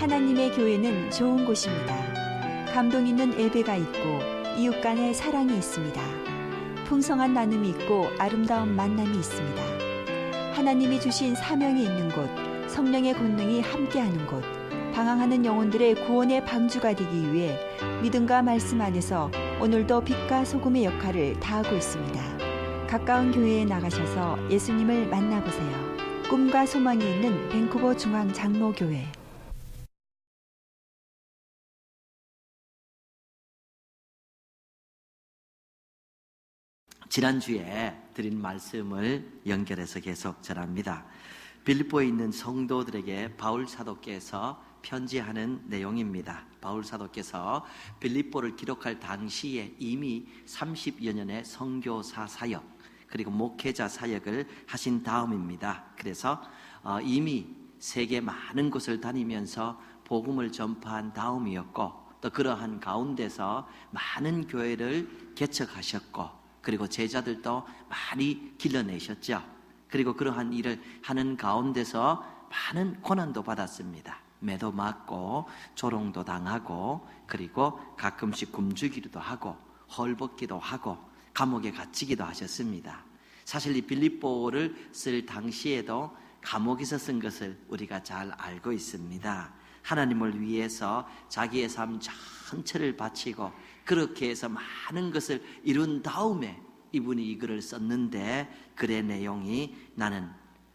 하나님의 교회는 좋은 곳입니다. 감동 있는 예배가 있고 이웃 간의 사랑이 있습니다. 풍성한 나눔이 있고 아름다운 만남이 있습니다. 하나님이 주신 사명이 있는 곳, 성령의 권능이 함께하는 곳, 방황하는 영혼들의 구원의 방주가 되기 위해 믿음과 말씀 안에서 오늘도 빛과 소금의 역할을 다하고 있습니다. 가까운 교회에 나가셔서 예수님을 만나보세요. 꿈과 소망이 있는 밴쿠버 중앙 장로교회. 지난주에 드린 말씀을 연결해서 계속 전합니다. 빌립보에 있는 성도들에게 바울 사도께서 편지하는 내용입니다. 바울 사도께서 빌립보를 기록할 당시에 이미 30여 년의 선교사 사역 그리고 목회자 사역을 하신 다음입니다. 그래서 이미 세계 많은 곳을 다니면서 복음을 전파한 다음이었고, 또 그러한 가운데서 많은 교회를 개척하셨고, 그리고 제자들도 많이 길러내셨죠. 그리고 그러한 일을 하는 가운데서 많은 고난도 받았습니다. 매도 맞고 조롱도 당하고, 그리고 가끔씩 굶주기도 하고 헐벗기도 하고 감옥에 갇히기도 하셨습니다. 사실 이 빌립보를 쓸 당시에도 감옥에서 쓴 것을 우리가 잘 알고 있습니다. 하나님을 위해서 자기의 삶 전체를 바치고 그렇게 해서 많은 것을 이룬 다음에 이분이 이 글을 썼는데, 글의 내용이 나는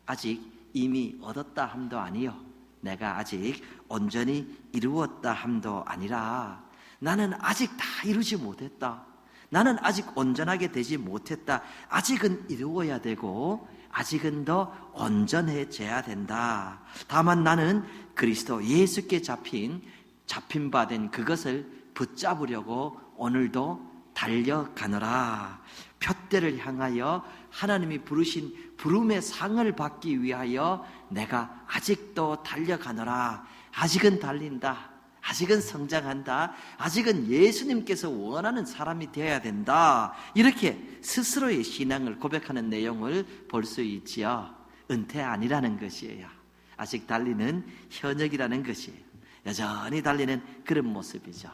아직 이미 얻었다 함도 아니요, 내가 아직 온전히 이루었다 함도 아니라 나는 아직 다 이루지 못했다, 나는 아직 온전하게 되지 못했다, 아직은 이루어야 되고 아직은 더 온전해져야 된다. 다만 나는 그리스도 예수께 잡힌 바 된 그것을 붙잡으려고 오늘도 달려가노라. 푯대를 향하여 하나님이 부르신 부름의 상을 받기 위하여 내가 아직도 달려가노라. 아직은 달린다, 아직은 성장한다, 아직은 예수님께서 원하는 사람이 되어야 된다. 이렇게 스스로의 신앙을 고백하는 내용을 볼 수 있지요. 은퇴 아니라는 것이에요. 아직 달리는 현역이라는 것이에요. 여전히 달리는 그런 모습이죠.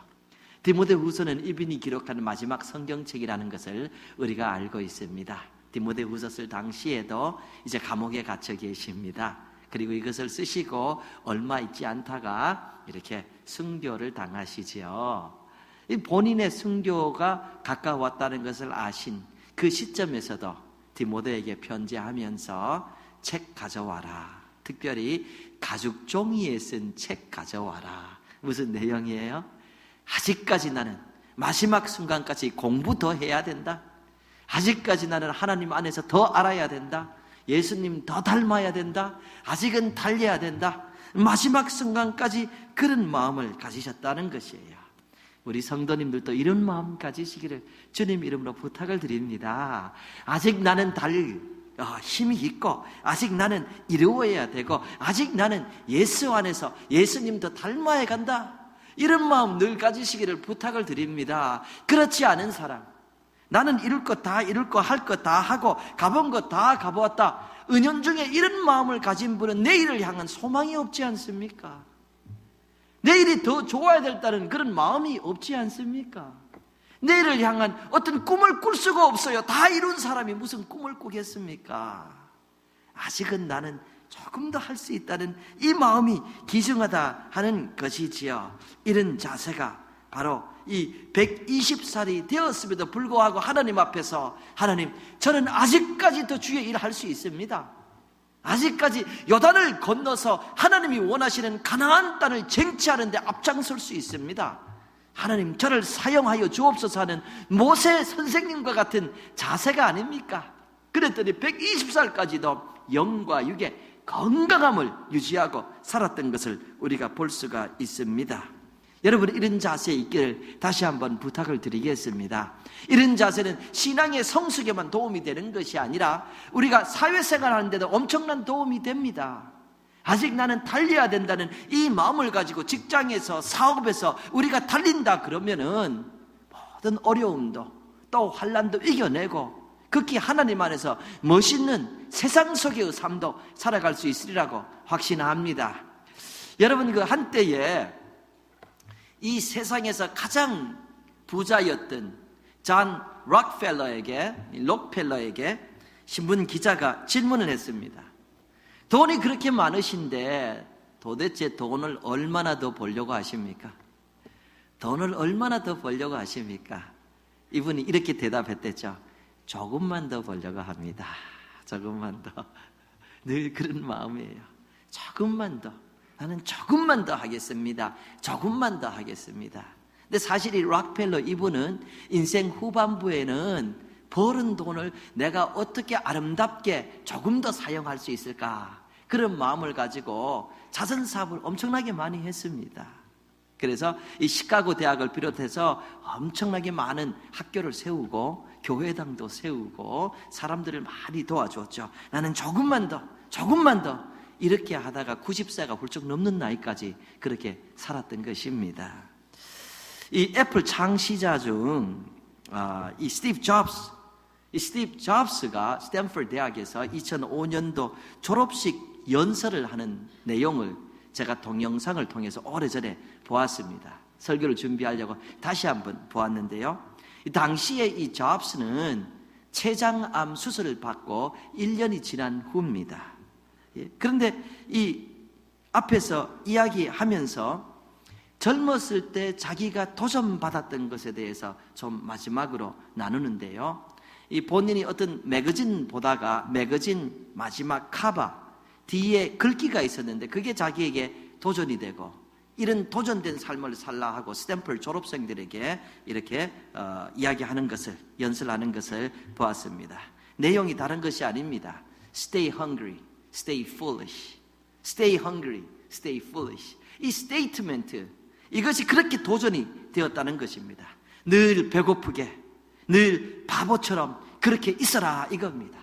디모데후서는 이분이 기록하는 마지막 성경책이라는 것을 우리가 알고 있습니다. 디모데후서 쓸 당시에도 이제 감옥에 갇혀 계십니다. 그리고 이것을 쓰시고 얼마 있지 않다가 이렇게 순교를 당하시지요. 본인의 순교가 가까웠다는 것을 아신 그 시점에서도 디모데에게 편지하면서 책 가져와라, 특별히 가죽 종이에 쓴 책 가져와라. 무슨 내용이에요? 아직까지 나는 마지막 순간까지 공부 더 해야 된다, 아직까지 나는 하나님 안에서 더 알아야 된다, 예수님 더 닮아야 된다, 아직은 달려야 된다, 마지막 순간까지 그런 마음을 가지셨다는 것이에요. 우리 성도님들도 이런 마음 가지시기를 주님 이름으로 부탁을 드립니다. 아직 나는 힘이 있고, 아직 나는 이루어야 되고, 아직 나는 예수 안에서 예수님 더 닮아야 간다, 이런 마음 늘 가지시기를 부탁을 드립니다. 그렇지 않은 사람, 나는 이룰 것 다 이룰 거 할 것 다 하고 가본 것 다 가보았다, 은연중에 이런 마음을 가진 분은 내일을 향한 소망이 없지 않습니까? 내일이 더 좋아야 된다는 그런 마음이 없지 않습니까? 내일을 향한 어떤 꿈을 꿀 수가 없어요. 다 이룬 사람이 무슨 꿈을 꾸겠습니까? 아직은 나는 조금 더 할 수 있다는 이 마음이 기중하다 하는 것이지요. 이런 자세가 바로 이 120살이 되었음에도 불구하고 하나님 앞에서, 하나님, 저는 아직까지도 주의 일을 할 수 있습니다, 아직까지 요단을 건너서 하나님이 원하시는 가나안 땅을 쟁취하는 데 앞장설 수 있습니다, 하나님 저를 사용하여 주옵소서 하는 모세 선생님과 같은 자세가 아닙니까? 그랬더니 120살까지도 영과 육의 건강함을 유지하고 살았던 것을 우리가 볼 수가 있습니다. 여러분, 이런 자세에 있기를 다시 한번 부탁을 드리겠습니다. 이런 자세는 신앙의 성숙에만 도움이 되는 것이 아니라 우리가 사회생활 하는 데도 엄청난 도움이 됩니다. 아직 나는 달려야 된다는 이 마음을 가지고 직장에서, 사업에서 우리가 달린다 그러면은 모든 어려움도 또 환난도 이겨내고 극히 하나님 안에서 멋있는 세상 속의 삶도 살아갈 수 있으리라고 확신합니다. 여러분, 그 한때에 이 세상에서 가장 부자였던 존 록펠러에게 신문 기자가 질문을 했습니다. 돈이 그렇게 많으신데 도대체 돈을 얼마나 더 벌려고 하십니까? 돈을 얼마나 더 벌려고 하십니까? 이분이 이렇게 대답했댔죠. 조금만 더 벌려고 합니다. 조금만 더. 늘 그런 마음이에요. 조금만 더. 나는 조금만 더 하겠습니다. 조금만 더 하겠습니다. 근데 사실 이 록펠러 이분은 인생 후반부에는 벌은 돈을 내가 어떻게 아름답게 조금 더 사용할 수 있을까, 그런 마음을 가지고 자선 사업을 엄청나게 많이 했습니다. 그래서 이 시카고 대학을 비롯해서 엄청나게 많은 학교를 세우고 교회당도 세우고 사람들을 많이 도와주었죠. 나는 조금만 더 이렇게 하다가 90세가 훌쩍 넘는 나이까지 그렇게 살았던 것입니다. 이 애플 창시자 중 이 스티브 잡스가 스탠퍼드 대학에서 2005년도 졸업식 연설을 하는 내용을 제가 동영상을 통해서 오래전에 보았습니다. 설교를 준비하려고 다시 한번 보았는데요. 당시에 이 잡스는 췌장암 수술을 받고 1년이 지난 후입니다. 그런데 이 앞에서 이야기하면서 젊었을 때 자기가 도전받았던 것에 대해서 좀 마지막으로 나누는데요. 이 본인이 어떤 매거진 보다가 매거진 마지막 카바 뒤에 글귀가 있었는데 그게 자기에게 도전이 되고 이런 도전된 삶을 살라 하고 스탠퍼드 졸업생들에게 이렇게 이야기하는 것을, 연설하는 것을 보았습니다. 내용이 다른 것이 아닙니다. Stay hungry, stay foolish. Stay hungry, stay foolish. 이 스테이트멘트, 이것이 그렇게 도전이 되었다는 것입니다. 늘 배고프게, 늘 바보처럼 그렇게 있어라 이겁니다.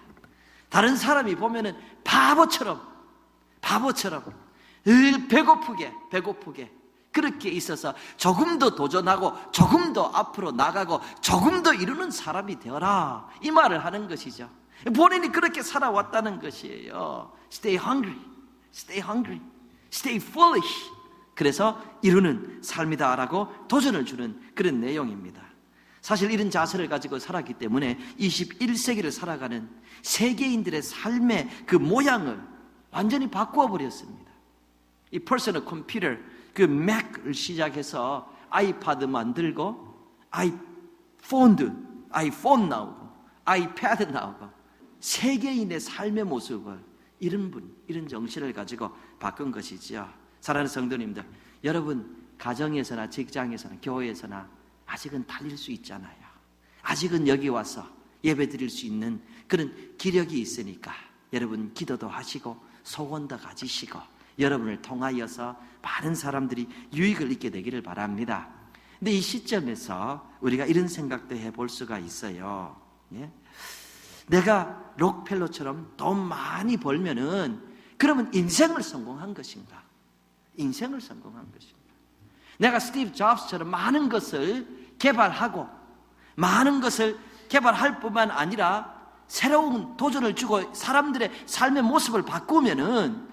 다른 사람이 보면은 바보처럼 늘 배고프게 그렇게 있어서 조금 더 도전하고 조금 더 앞으로 나가고 조금 더 이루는 사람이 되어라, 이 말을 하는 것이죠. 본인이 그렇게 살아왔다는 것이에요. Stay hungry, stay foolish. 그래서 이루는 삶이다라고 도전을 주는 그런 내용입니다. 사실 이런 자세를 가지고 살았기 때문에 21세기를 살아가는 세계인들의 삶의 그 모양을 완전히 바꾸어 버렸습니다. 이 퍼스널 컴퓨터, 그 맥을 시작해서 아이패드 만들고 아이폰 나오고 아이패드 나오고 세계인의 삶의 모습을 이런 정신을 가지고 바꾼 것이지요. 사랑하는 성도님들, 여러분 가정에서나 직장에서나 교회에서나 아직은 달릴 수 있잖아요. 아직은 여기 와서 예배 드릴 수 있는 그런 기력이 있으니까 여러분 기도도 하시고 소원도 가지시고 여러분을 통하여서 많은 사람들이 유익을 얻게 되기를 바랍니다. 근데 이 시점에서 우리가 이런 생각도 해볼 수가 있어요. 내가 록펠러처럼 돈 많이 벌면은 그러면 인생을 성공한 것인가? 인생을 성공한 것인가? 내가 스티브 잡스처럼 많은 것을 개발하고 많은 것을 개발할 뿐만 아니라 새로운 도전을 주고 사람들의 삶의 모습을 바꾸면은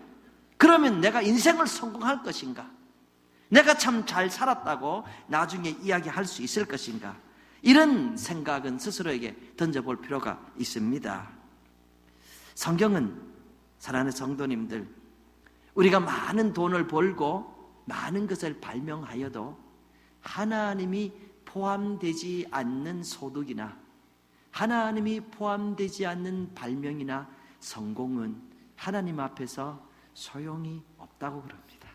그러면 내가 인생을 성공할 것인가? 내가 참 잘 살았다고 나중에 이야기할 수 있을 것인가? 이런 생각은 스스로에게 던져볼 필요가 있습니다. 성경은, 사랑하는 성도님들, 우리가 많은 돈을 벌고 많은 것을 발명하여도 하나님이 포함되지 않는 소득이나 하나님이 포함되지 않는 발명이나 성공은 하나님 앞에서 소용이 없다고 그럽니다.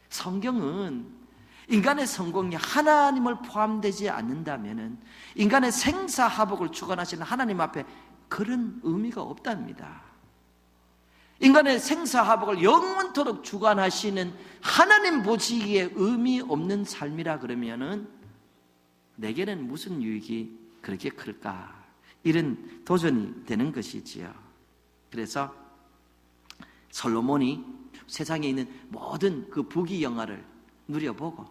성경은 인간의 성공이 하나님을 포함되지 않는다면 인간의 생사화복을 주관하시는 하나님 앞에 그런 의미가 없답니다. 인간의 생사화복을 영원토록 주관하시는 하나님 보시기에 의미 없는 삶이라 그러면은 내게는 무슨 유익이 그렇게 클까? 이런 도전이 되는 것이지요. 그래서 솔로몬이 세상에 있는 모든 그 부귀영화를 누려보고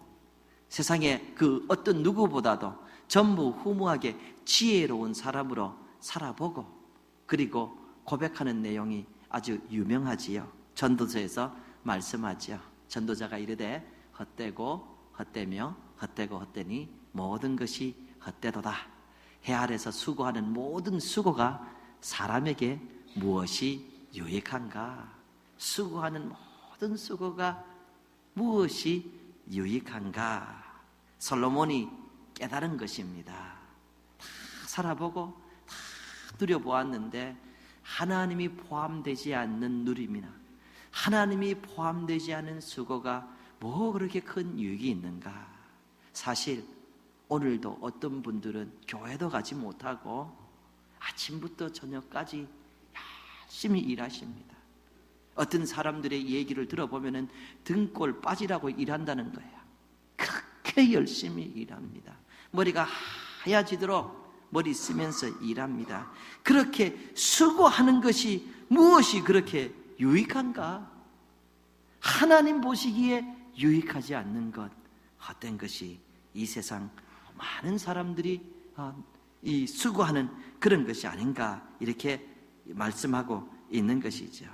세상에 그 어떤 누구보다도 전무후무하게 지혜로운 사람으로 살아보고 그리고 고백하는 내용이 아주 유명하지요. 전도서에서 말씀하죠. 전도자가 이르되 헛되고 헛되며 헛되고 헛되니 모든 것이 헛되도다. 해 아래서 수고하는 모든 수고가 사람에게 무엇이 유익한가? 수고하는 모든 수고가 무엇이 유익한가? 솔로몬이 깨달은 것입니다. 다 살아보고 다 누려보았는데 하나님이 포함되지 않는 누림이나 하나님이 포함되지 않은 수고가 뭐 그렇게 큰 유익이 있는가? 사실 오늘도 어떤 분들은 교회도 가지 못하고 아침부터 저녁까지 열심히 일하십니다. 어떤 사람들의 얘기를 들어보면 등골 빠지라고 일한다는 거예요. 그렇게 열심히 일합니다. 머리가 하얘지도록 머리 쓰면서 일합니다. 그렇게 수고하는 것이 무엇이 그렇게 유익한가? 하나님 보시기에 유익하지 않는 것, 헛된 것이 이 세상 많은 사람들이 이 수고하는 그런 것이 아닌가, 이렇게 말씀하고 있는 것이죠.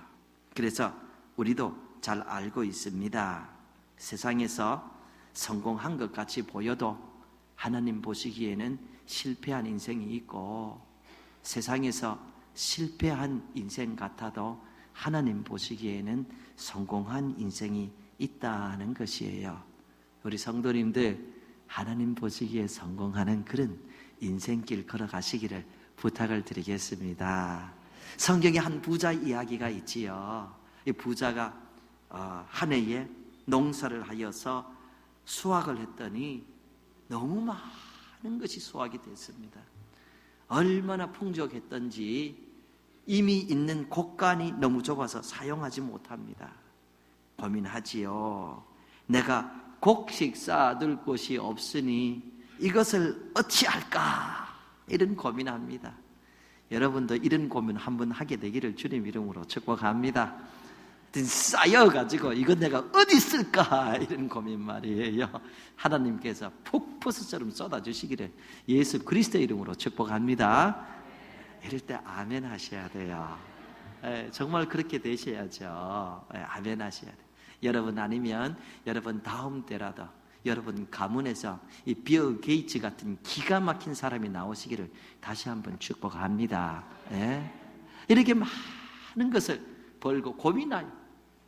그래서 우리도 잘 알고 있습니다. 세상에서 성공한 것 같이 보여도 하나님 보시기에는 실패한 인생이 있고, 세상에서 실패한 인생 같아도 하나님 보시기에는 성공한 인생이 있다는 것이에요. 우리 성도님들, 하나님 보시기에 성공하는 그런 인생길 걸어가시기를 부탁을 드리겠습니다. 성경에 한 부자 이야기가 있지요. 이 부자가 한 해에 농사를 하여서 수확을 했더니 너무 많은 것이 수확이 됐습니다. 얼마나 풍족했던지 이미 있는 곡간이 너무 좁아서 사용하지 못합니다. 고민하지요. 내가 곡식 쌓아둘 곳이 없으니 이것을 어찌할까? 이런 고민합니다. 여러분도 이런 고민 한번 하게 되기를 주님 이름으로 축복합니다. 쌓여가지고 이건 내가 어디 쓸까? 이런 고민 말이에요. 하나님께서 폭포수처럼 쏟아주시기를 예수 그리스도의 이름으로 축복합니다. 이럴 때 아멘 하셔야 돼요. 정말 그렇게 되셔야죠. 아멘 하셔야 돼요. 여러분 아니면 여러분 다음 때라도 여러분 가문에서 이 빌 게이츠 같은 기가 막힌 사람이 나오시기를 다시 한번 축복합니다. 이렇게 많은 것을 벌고 고민하여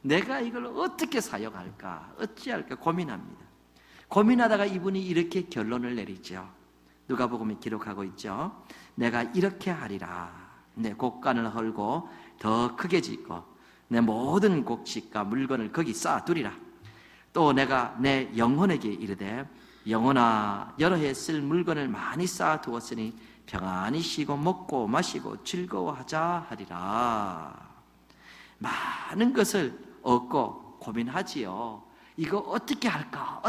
내가 이걸 어떻게 사용할까, 어찌할까 고민합니다. 고민하다가 이분이 이렇게 결론을 내리죠. 누가복음에 기록하고 있죠. 내가 이렇게 하리라. 내 곡간을 헐고 더 크게 짓고 내 모든 곡식과 물건을 거기 쌓아두리라. 또 내가 내 영혼에게 이르되 영혼아, 여러 해 쓸 물건을 많이 쌓아두었으니 평안히 쉬고 먹고 마시고 즐거워하자 하리라. 많은 것을 얻고 고민하지요. 이거 어떻게 할까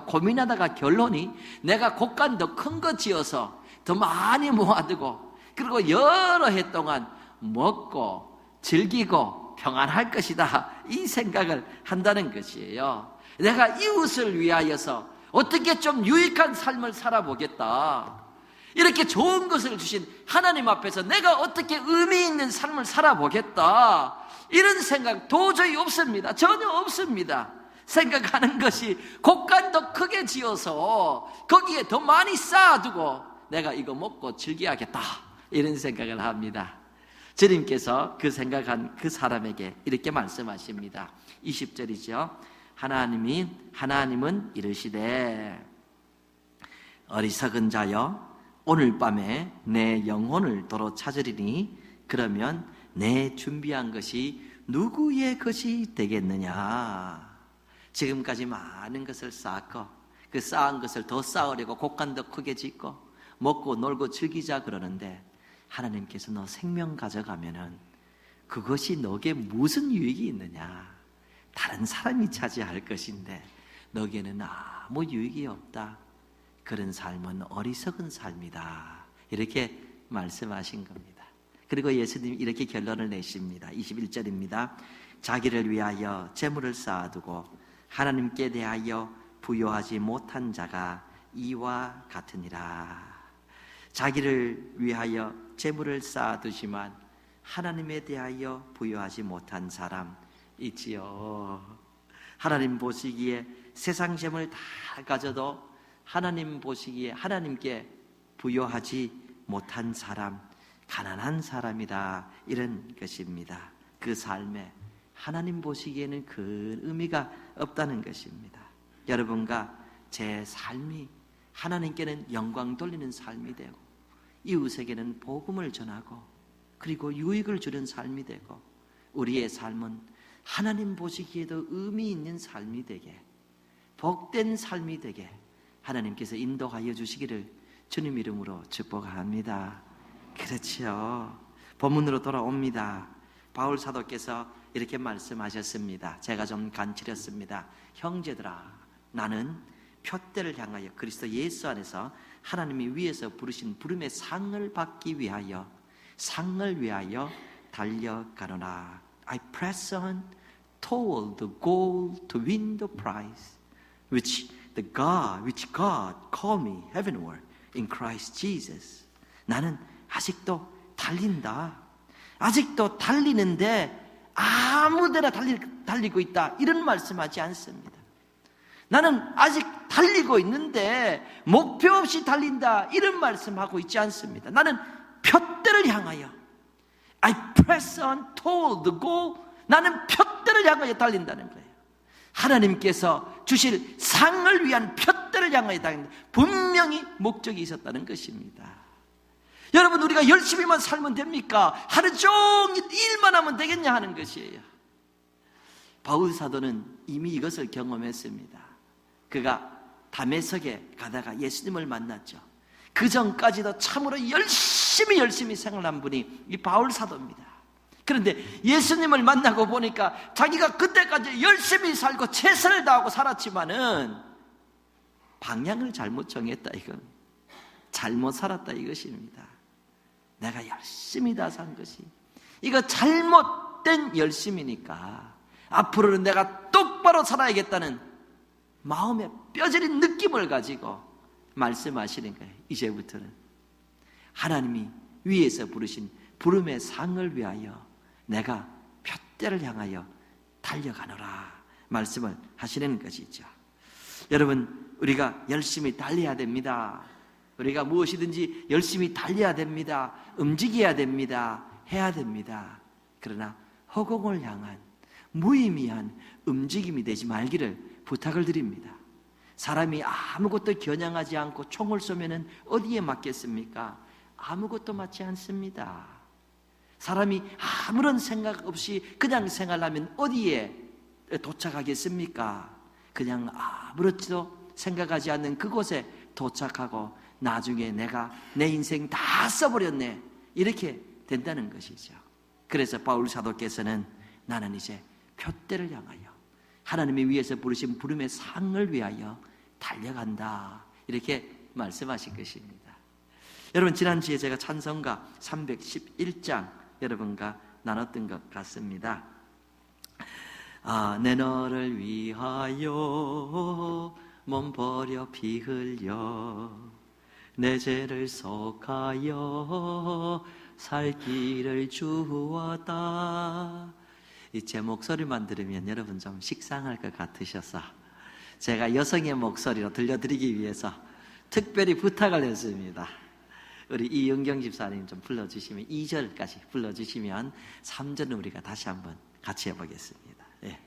고민하다가 결론이 내가 곡간 더 큰 거 지어서 더 많이 모아두고 그리고 여러 해 동안 먹고 즐기고 평안할 것이다, 이 생각을 한다는 것이에요. 내가 이웃을 위하여서 어떻게 좀 유익한 삶을 살아보겠다, 이렇게 좋은 것을 주신 하나님 앞에서 내가 어떻게 의미 있는 삶을 살아보겠다, 이런 생각 도저히 없습니다. 전혀 없습니다. 생각하는 것이 곡간 더 크게 지어서 거기에 더 많이 쌓아두고 내가 이거 먹고 즐겨야겠다, 이런 생각을 합니다. 주님께서 그 생각한 그 사람에게 이렇게 말씀하십니다. 20절이죠. 하나님은 이르시되 어리석은 자여, 오늘 밤에 내 영혼을 도로 찾으리니 그러면 내 준비한 것이 누구의 것이 되겠느냐. 지금까지 많은 것을 쌓았고 그 쌓은 것을 더 쌓으려고 곡간 더 크게 짓고 먹고 놀고 즐기자 그러는데, 하나님께서 너 생명 가져가면은 그것이 너에게 무슨 유익이 있느냐. 다른 사람이 차지할 것인데 너에게는 아무 유익이 없다. 그런 삶은 어리석은 삶이다, 이렇게 말씀하신 겁니다. 그리고 예수님이 이렇게 결론을 내십니다. 21절입니다. 자기를 위하여 재물을 쌓아두고 하나님께 대하여 부여하지 못한 자가 이와 같으니라. 자기를 위하여 재물을 쌓아두지만 하나님에 대하여 부여하지 못한 사람, 있지요. 하나님 보시기에 세상 재물 다 가져도 하나님 보시기에 하나님께 부여하지 못한 사람, 가난한 사람이다, 이런 것입니다. 그 삶에 하나님 보시기에는 그 의미가 없다는 것입니다. 여러분과 제 삶이 하나님께는 영광 돌리는 삶이 되고 이웃에게는 복음을 전하고 그리고 유익을 주는 삶이 되고 우리의 삶은 하나님 보시기에도 의미 있는 삶이 되게, 복된 삶이 되게 하나님께서 인도하여 주시기를 주님 이름으로 축복합니다. 그렇지요. 본문으로 돌아옵니다. 바울 사도께서 이렇게 말씀하셨습니다. 제가 좀 간추렸습니다. 형제들아, 나는 표대를 향하여 그리스도 예수 안에서 하나님이 위에서 부르신 부름의 상을 받기 위하여 달려가노라. I press on toward the goal to win the prize which God called me heavenward in Christ Jesus. 나는 아직도 달린다. 아직도 달리는데 아무데나 달리고 있다, 이런 말씀하지 않습니다. 나는 아직 달리고 있는데 목표 없이 달린다, 이런 말씀하고 있지 않습니다. 나는 표대를 향하여 I press on toward the goal. 나는 표대를 향하여 달린다는 거예요. 하나님께서 주실 상을 위한 표대를 향하여 달린다. 분명히 목적이 있었다는 것입니다. 여러분, 우리가 열심히만 살면 됩니까? 하루 종일 일만 하면 되겠냐 하는 것이에요. 바울 사도는 이미 이것을 경험했습니다. 그가 다메섹에 가다가 예수님을 만났죠. 그 전까지도 참으로 열심히 생활한 분이 이 바울 사도입니다. 그런데 예수님을 만나고 보니까 자기가 그때까지 열심히 살고 최선을 다하고 살았지만은 방향을 잘못 정했다, 이건 잘못 살았다 이것입니다. 내가 열심히 다 산 것이 이거 잘못된 열심이니까 앞으로는 내가 똑바로 살아야겠다는 마음의 뼈저린 느낌을 가지고 말씀하시는 거예요. 이제부터는 하나님이 위에서 부르신 부름의 상을 위하여 내가 표대를 향하여 달려가노라 말씀을 하시는 것이죠. 여러분, 우리가 열심히 달려야 됩니다. 우리가 무엇이든지 열심히 달려야 됩니다. 움직여야 됩니다. 해야 됩니다. 그러나 허공을 향한 무의미한 움직임이 되지 말기를 부탁을 드립니다. 사람이 아무것도 겨냥하지 않고 총을 쏘면 어디에 맞겠습니까? 아무것도 맞지 않습니다. 사람이 아무런 생각 없이 그냥 생활하면 어디에 도착하겠습니까? 그냥 아무렇지도 생각하지 않는 그곳에 도착하고 나중에 내가 내 인생 다 써버렸네, 이렇게 된다는 것이죠. 그래서 바울 사도께서는 나는 이제 표대를 향하여 하나님이 위에서 부르신 부름의 상을 위하여 달려간다, 이렇게 말씀하신 것입니다. 여러분, 지난주에 제가 찬송가 311장 여러분과 나눴던 것 같습니다. 내 너를 위하여 몸 버려 피 흘려 내 죄를 속하여 살 길을 주었다. 제 목소리만 들으면 여러분 좀 식상할 것 같으셔서 제가 여성의 목소리로 들려드리기 위해서 특별히 부탁을 했습니다. 우리 이은경 집사님 좀 불러주시면 2절까지 불러주시면 3절은 우리가 다시 한번 같이 해보겠습니다. 예.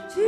주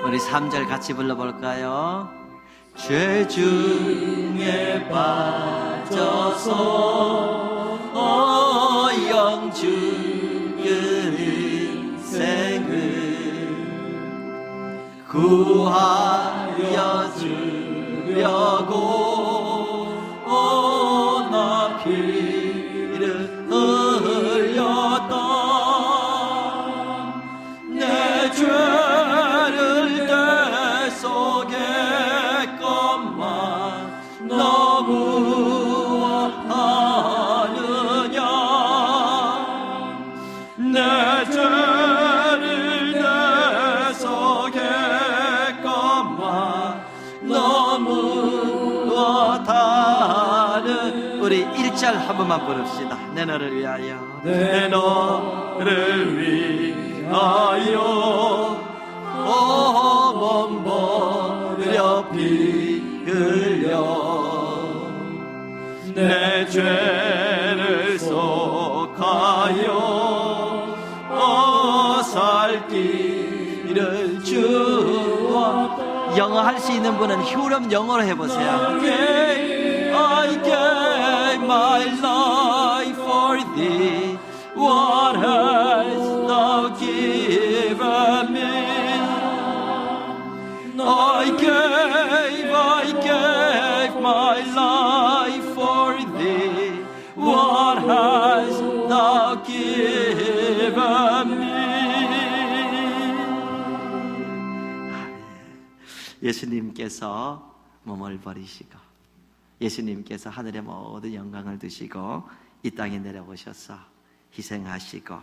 우리 3절 같이 불러볼까요? 죄 중에 빠져서 영 죽은 인생을 구하여 주려고 나 피를 흘렸다. 내 죄를 내 속에 것만 너무 아느냐. 내 죄를 내 속에 것만 너무 다른. 우리 1절 한 번만 부릅시다. 내 너를 위하여, 내 너를 위하여 몸 버려 피 흘려 내 죄를 속하여 살 길을 주어. 영어 할 수 있는 분은 휴럼 영어로 해보세요. I gave my life for thee. What hast thou given me? I gave my life for thee. What hast thou given me? 예수님께서 몸을 버리시고 예수님께서 하늘의 모든 영광을 두시고 이 땅에 내려오셔서 희생하시고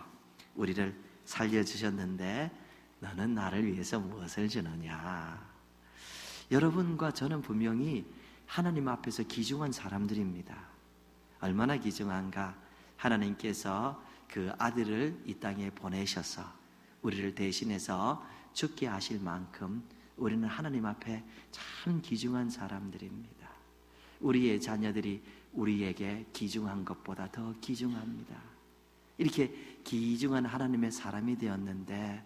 우리를 살려주셨는데 너는 나를 위해서 무엇을 주느냐? 여러분과 저는 분명히 하나님 앞에서 귀중한 사람들입니다. 얼마나 귀중한가? 하나님께서 그 아들을 이 땅에 보내셔서 우리를 대신해서 죽게 하실 만큼 우리는 하나님 앞에 참 귀중한 사람들입니다. 우리의 자녀들이 우리에게 귀중한 것보다 더 귀중합니다. 이렇게 귀중한 하나님의 사람이 되었는데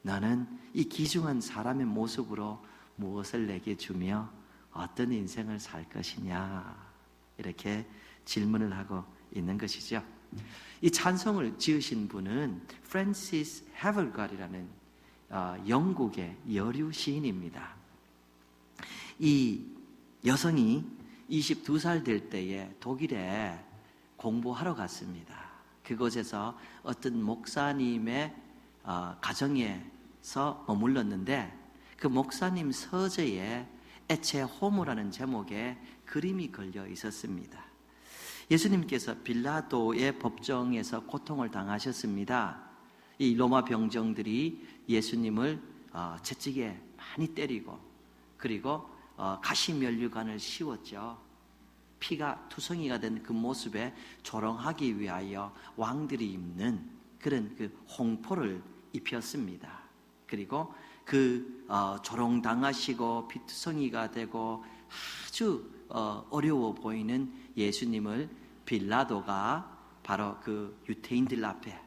너는 이 귀중한 사람의 모습으로 무엇을 내게 주며 어떤 인생을 살 것이냐, 이렇게 질문을 하고 있는 것이죠. 이 찬송을 지으신 분은 프랜시스 해벌갓이라는 영국의 여류 시인입니다. 이 여성이 22살 될 때에 독일에 공부하러 갔습니다. 그곳에서 어떤 목사님의 가정에서 머물렀는데 그 목사님 서재에 에체 호모라는 제목의 그림이 걸려 있었습니다. 예수님께서 빌라도의 법정에서 고통을 당하셨습니다. 이 로마 병정들이 예수님을 채찍에 많이 때리고 그리고 가시면류관을 씌웠죠. 피가 투성이가 된 그 모습에 조롱하기 위하여 왕들이 입는 그런 그 홍포를 입혔습니다. 그리고 그 조롱당하시고 피투성이가 되고 아주 어려워 보이는 예수님을 빌라도가 바로 그 유대인들 앞에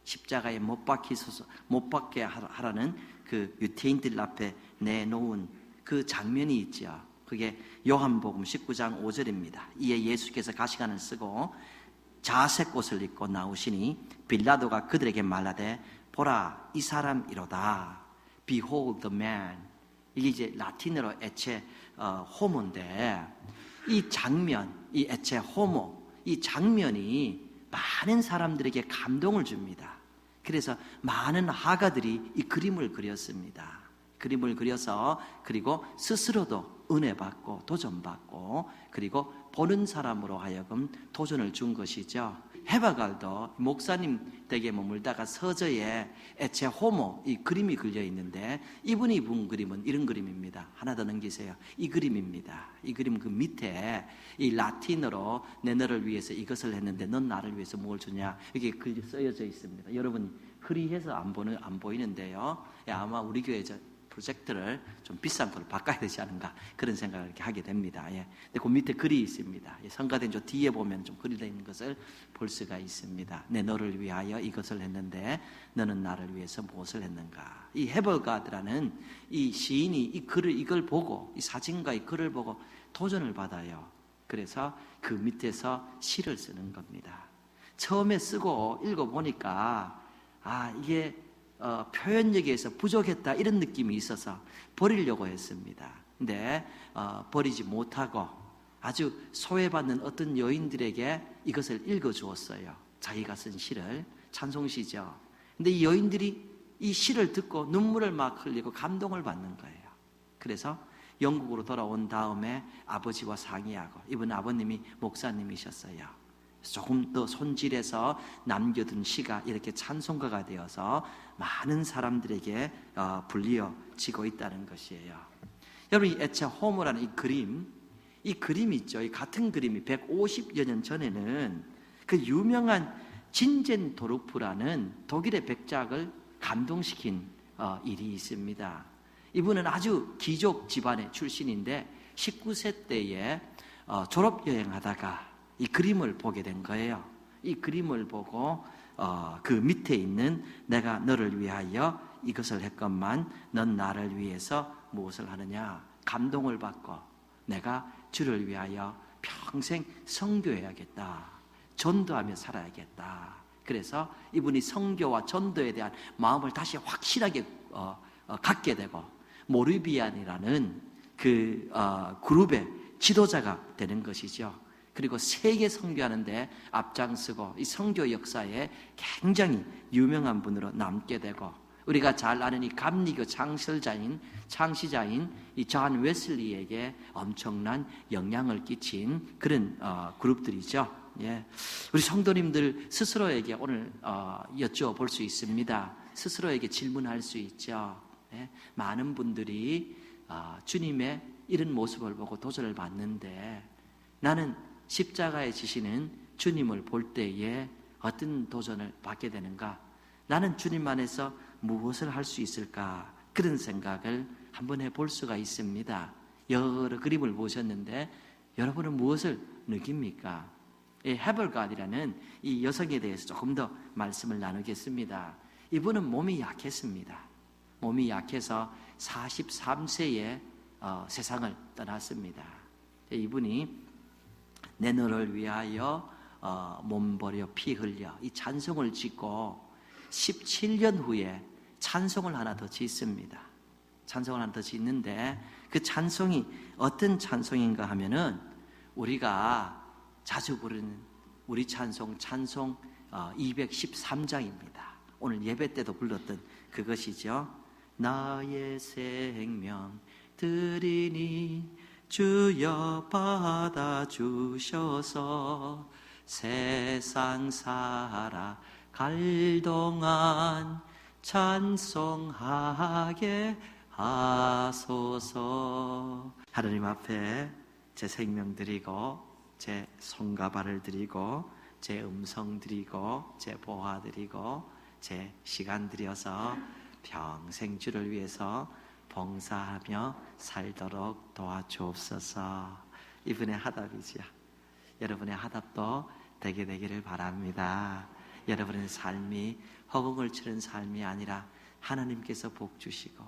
십자가에 못 박게 하라는 그 유대인들 앞에 내놓은 그 장면이 있죠. 그게 요한복음 19장 5절입니다. 이에 예수께서 가시관을 쓰고 자색 옷을 입고 나오시니 빌라도가 그들에게 말하되 보라 이 사람이로다. Behold the man. 이게 이제 라틴어로 에체 호모인데 이 장면, 이 에체 호모, 이 장면이 많은 사람들에게 감동을 줍니다. 그래서 많은 화가들이 이 그림을 그렸습니다. 그림을 그려서 그리고 스스로도 은혜 받고 도전 받고 그리고 보는 사람으로 하여금 도전을 준 것이죠. 해바갈도 목사님 댁에 머물다가 서재에 에체 호모 이 그림이 걸려 있는데 이분이 본 그림은 이런 그림입니다. 하나 더 넘기세요. 이 그림입니다. 이 그림 그 밑에 이 라틴어로 내 너를 위해서 이것을 했는데 넌 나를 위해서 뭘 주냐 이게 글이 쓰여져 있습니다. 여러분 흐리해서 안 보이는데요. 아마 우리 교회 프로젝터를 좀 비싼 걸 바꿔야 되지 않은가 그런 생각을 이렇게 하게 됩니다. 예. 근데 그 밑에 글이 있습니다. 성가된 저 뒤에 보면 좀 글이 되어 있는 것을 볼 수가 있습니다. 내 너를 위하여 이것을 했는데 너는 나를 위해서 무엇을 했는가. 이 헤벌가드라는 이 시인이 이걸 보고 이 사진과 이 글을 보고 도전을 받아요. 그래서 그 밑에서 시를 쓰는 겁니다. 처음에 쓰고 읽어보니까 이게 표현력에서 부족했다 이런 느낌이 있어서 버리려고 했습니다. 근데 버리지 못하고 아주 소외받는 어떤 여인들에게 이것을 읽어주었어요. 자기가 쓴 시를, 찬송시죠. 근데 이 여인들이 이 시를 듣고 눈물을 막 흘리고 감동을 받는 거예요. 그래서 영국으로 돌아온 다음에 아버지와 상의하고, 이분 아버님이 목사님이셨어요. 조금 더 손질해서 남겨둔 시가 이렇게 찬송가가 되어서 많은 사람들에게 불리어지고 있다는 것이에요. 여러분, 이 에체 호모라는 이 그림 있죠. 이 같은 그림이 150여 년 전에는 그 유명한 진젠 도르프라는 독일의 백작을 감동시킨 일이 있습니다. 이분은 아주 귀족 집안의 출신인데 19세 때에 졸업여행하다가 이 그림을 보게 된 거예요. 이 그림을 보고 그 밑에 있는 내가 너를 위하여 이것을 했건만 넌 나를 위해서 무엇을 하느냐 감동을 받고 내가 주를 위하여 평생 선교해야겠다. 전도하며 살아야겠다. 그래서 이분이 선교와 전도에 대한 마음을 다시 확실하게 갖게 되고 모르비안이라는 그 그룹의 지도자가 되는 것이죠. 그리고 세계 선교하는데 앞장서고 이 선교 역사에 굉장히 유명한 분으로 남게 되고 우리가 잘 아는 이 감리교 창시자인 이 존 웨슬리에게 엄청난 영향을 끼친 그런 그룹들이죠. 예. 우리 성도님들 스스로에게 오늘 여쭤볼 수 있습니다. 스스로에게 질문할 수 있죠. 예. 많은 분들이 주님의 이런 모습을 보고 도전을 받는데 나는 십자가에 지시는 주님을 볼 때에 어떤 도전을 받게 되는가? 나는 주님 안에서 무엇을 할 수 있을까? 그런 생각을 한번 해볼 수가 있습니다. 여러 그림을 보셨는데 여러분은 무엇을 느낍니까? 이 헤벌갓이라는 이 여성에 대해서 조금 더 말씀을 나누겠습니다. 이분은 몸이 약했습니다. 몸이 약해서 43세에 세상을 떠났습니다. 이분이 내 너를 위하여 몸 버려 피 흘려 이 찬송을 짓고 17년 후에 찬송을 하나 더 짓습니다. 찬송을 하나 더 짓는데 그 찬송이 어떤 찬송인가 하면은 우리가 자주 부르는 우리 찬송 213장입니다. 오늘 예배 때도 불렀던 그것이죠. 나의 생명 드리니 주여 받아주셔서 세상 살아갈 동안 찬송하게 하소서. 하나님 앞에 제 생명 드리고 제 손과 발을 드리고 제 음성 드리고 제 보화 드리고 제 시간 드려서 평생 주를 위해서 봉사하며 살도록 도와주옵소서. 이분의 화답이지요. 여러분의 화답도 되게 되기를 바랍니다. 여러분의 삶이 허공을 치는 삶이 아니라 하나님께서 복 주시고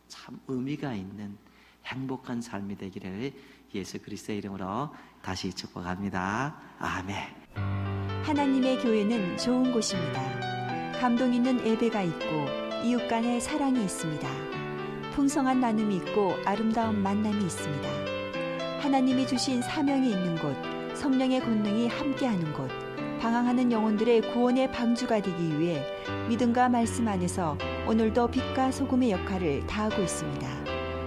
참 의미가 있는 행복한 삶이 되기를 예수 그리스도의 이름으로 다시 축복합니다. 아멘. 하나님의 교회는 좋은 곳입니다. 감동 있는 예배가 있고 이웃 간의 사랑이 있습니다. 풍성한 나눔이 있고 아름다운 만남이 있습니다. 하나님이 주신 사명이 있는 곳, 성령의 권능이 함께하는 곳, 방황하는 영혼들의 구원의 방주가 되기 위해 믿음과 말씀 안에서 오늘도 빛과 소금의 역할을 다하고 있습니다.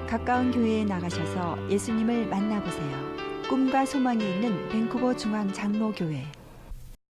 가까운 교회에 나가셔서 예수님을 만나보세요. 꿈과 소망이 있는 밴쿠버 중앙 장로교회.